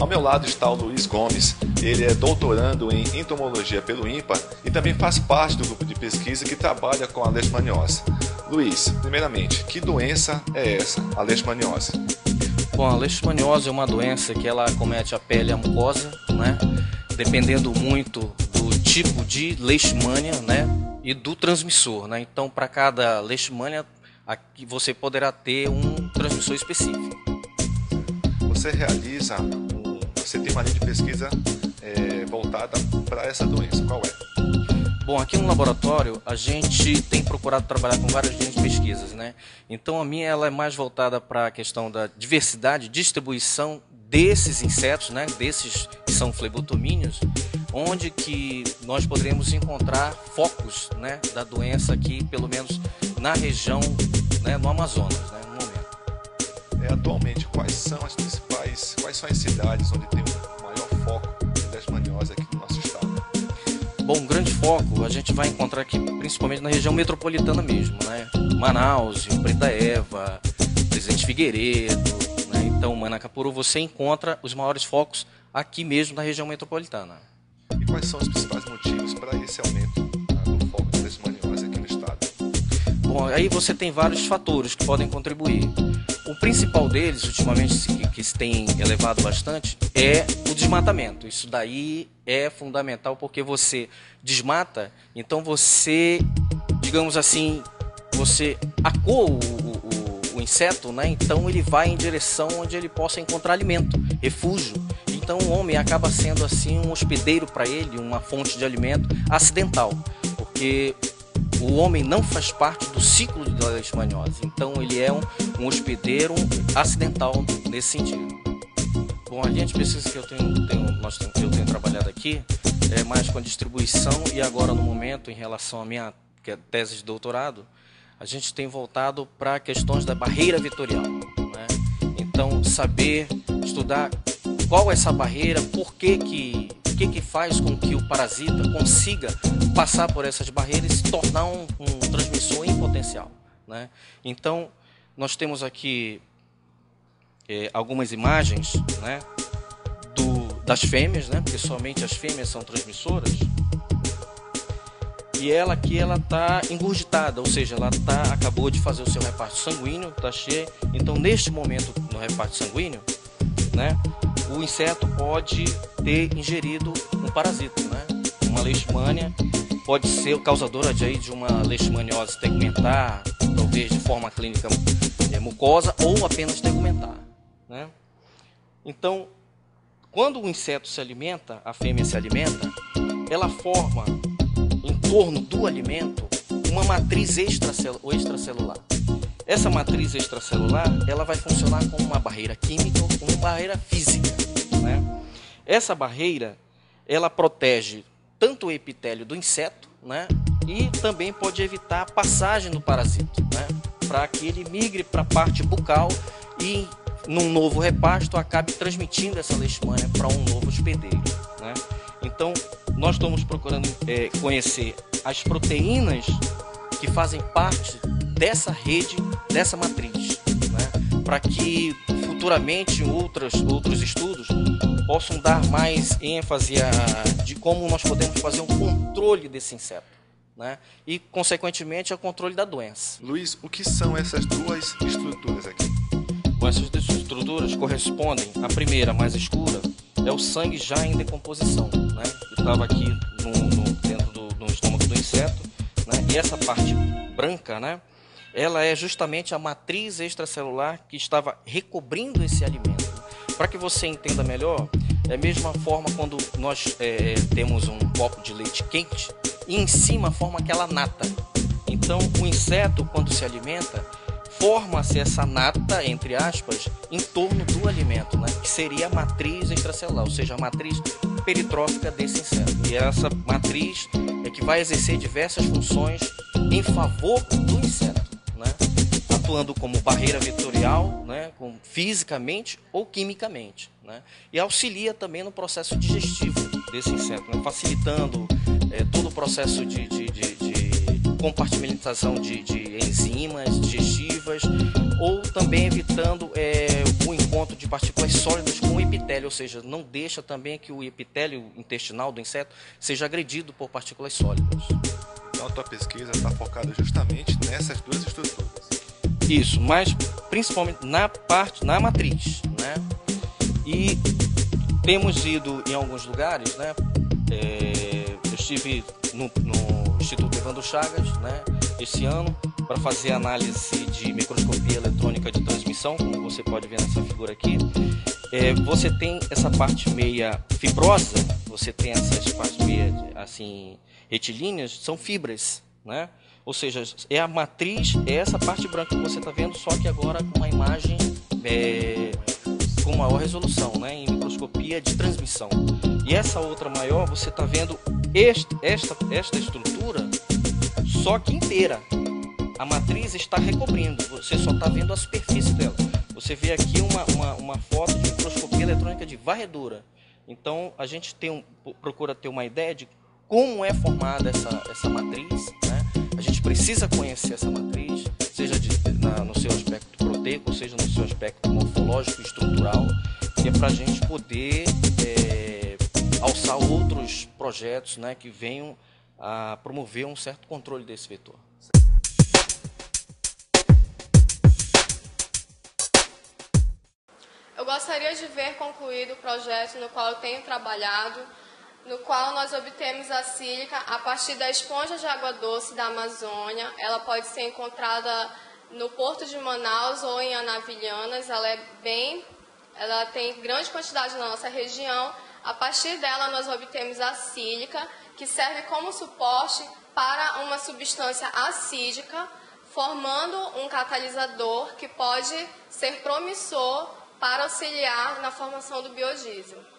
Ao meu lado está o Luiz Gomes, ele é doutorando em entomologia pelo INPA e também faz parte do grupo de pesquisa que trabalha com a leishmaniose. Luiz, primeiramente, que doença é essa, a leishmaniose? Bom, a leishmaniose é uma doença que ela acomete a pele e a mucosa, né? Dependendo muito do tipo de leishmania, né? E do transmissor, né? Então, para cada leishmania, aqui você poderá ter um transmissor específico. Você tem uma linha de pesquisa voltada para essa doença, qual é? Bom, aqui no laboratório a gente tem procurado trabalhar com várias linhas de pesquisas, né? Então a minha ela é mais voltada para a questão da diversidade, distribuição desses insetos, né? Desses que são flebotomíneos, onde que nós poderemos encontrar focos, né? Da doença aqui, pelo menos na região, né? No Amazonas, né? No momento. Atualmente, quais são as cidades onde tem o maior foco de leishmaniose aqui no nosso estado? Bom, um grande foco a gente vai encontrar aqui principalmente na região metropolitana mesmo, né? Manaus, Preta Eva, Presidente Figueiredo, né? Então, Manacapuru, você encontra os maiores focos aqui mesmo na região metropolitana. E quais são os principais motivos para esse aumento do foco de leishmaniose aqui no estado? Bom, aí você tem vários fatores que podem contribuir. O principal deles, ultimamente, que se tem elevado bastante, é o desmatamento. Isso daí é fundamental porque você desmata, então você, digamos assim, você acuou o inseto, né? Então ele vai em direção onde ele possa encontrar alimento, refúgio. Então o homem acaba sendo assim um hospedeiro para ele, uma fonte de alimento acidental, porque o homem não faz parte do ciclo da leishmaniose, então ele é um hospedeiro acidental nesse sentido. Bom, a linha de pesquisa que eu tenho trabalhado aqui é mais com a distribuição e agora no momento, em relação à minha tese de doutorado, a gente tem voltado para questões da barreira vetorial, né? Então, saber, estudar qual é essa barreira, por que faz com que o parasita consiga passar por essas barreiras e se tornar um transmissor em potencial, né? Então, nós temos aqui algumas imagens, né, das fêmeas, né, porque somente as fêmeas são transmissoras. E ela aqui está engurgitada, ou seja, ela acabou de fazer o seu reparto sanguíneo, está cheia. Então, neste momento, no reparto sanguíneo, né, o inseto pode ter ingerido um parasita, né? Uma leishmania, pode ser causadora de uma leishmaniose tegumentar, talvez de forma clínica mucosa ou apenas tegumentar, né? Então, quando o inseto se alimenta, a fêmea se alimenta, ela forma em torno do alimento uma matriz extracelular. Essa matriz extracelular ela vai funcionar como uma barreira química ou como uma barreira física, né? Essa barreira ela protege tanto o epitélio do inseto, né? E também pode evitar a passagem do parasito, né? Para que ele migre para a parte bucal e num novo repasto acabe transmitindo essa leishmania para um novo hospedeiro, né? Então nós estamos procurando conhecer as proteínas que fazem parte dessa rede, dessa matriz, né? Para que futuramente outros estudos possam dar mais ênfase de como nós podemos fazer um controle desse inseto, né? E consequentemente o controle da doença. Luiz, o que são essas duas estruturas aqui? Bom, essas duas estruturas correspondem, a primeira, mais escura, é o sangue já em decomposição, né? Que estava aqui dentro do estômago do inseto, né? E essa parte branca, né, ela é justamente a matriz extracelular que estava recobrindo esse alimento. Para que você entenda melhor, é a mesma forma quando nós temos um copo de leite quente e em cima forma aquela nata. Então o inseto, quando se alimenta, forma-se essa nata, entre aspas, em torno do alimento, né, que seria a matriz extracelular, ou seja, a matriz peritrófica desse inseto. E essa matriz é que vai exercer diversas funções em favor do inseto, né, atuando como barreira vetorial, né, fisicamente ou quimicamente, né, e auxilia também no processo digestivo desse inseto, né, facilitando todo o processo de compartimentação de enzimas digestivas, ou também evitando o encontro de partículas sólidas com o epitélio, ou seja, não deixa também que o epitélio intestinal do inseto seja agredido por partículas sólidas. Então a tua pesquisa está focada justamente nessas duas estruturas. Isso, mas principalmente na matriz, né? E temos ido em alguns lugares, né? Eu estive no Instituto Evandro Chagas, né, esse ano, para fazer análise de microscopia eletrônica de transmissão, como você pode ver nessa figura aqui. Você tem essa parte meia fibrosa, você tem essas partes meia assim retilíneas, são fibras, né? Ou seja, é a matriz, é essa parte branca que você está vendo, só que agora com uma imagem com maior resolução, né, em microscopia de transmissão. E essa outra maior, você está vendo esta estrutura, só que inteira. A matriz está recobrindo, você só está vendo a superfície dela. Você vê aqui uma foto de microscopia eletrônica de varredura. Então, a gente procura ter uma ideia de como é formada essa matriz, né? A gente precisa conhecer essa matriz, seja no seu aspecto proteico, seja no seu aspecto morfológico e estrutural, que é para a gente poder alçar outros projetos, né, que venham a promover um certo controle desse vetor. Eu gostaria de ver concluído o projeto no qual eu tenho trabalhado, no qual nós obtemos a sílica a partir da esponja de água doce da Amazônia. Ela pode ser encontrada no Porto de Manaus ou em Anavilhanas. Ela tem grande quantidade na nossa região. A partir dela nós obtemos a sílica, que serve como suporte para uma substância acídica, formando um catalisador que pode ser promissor para auxiliar na formação do biodiesel.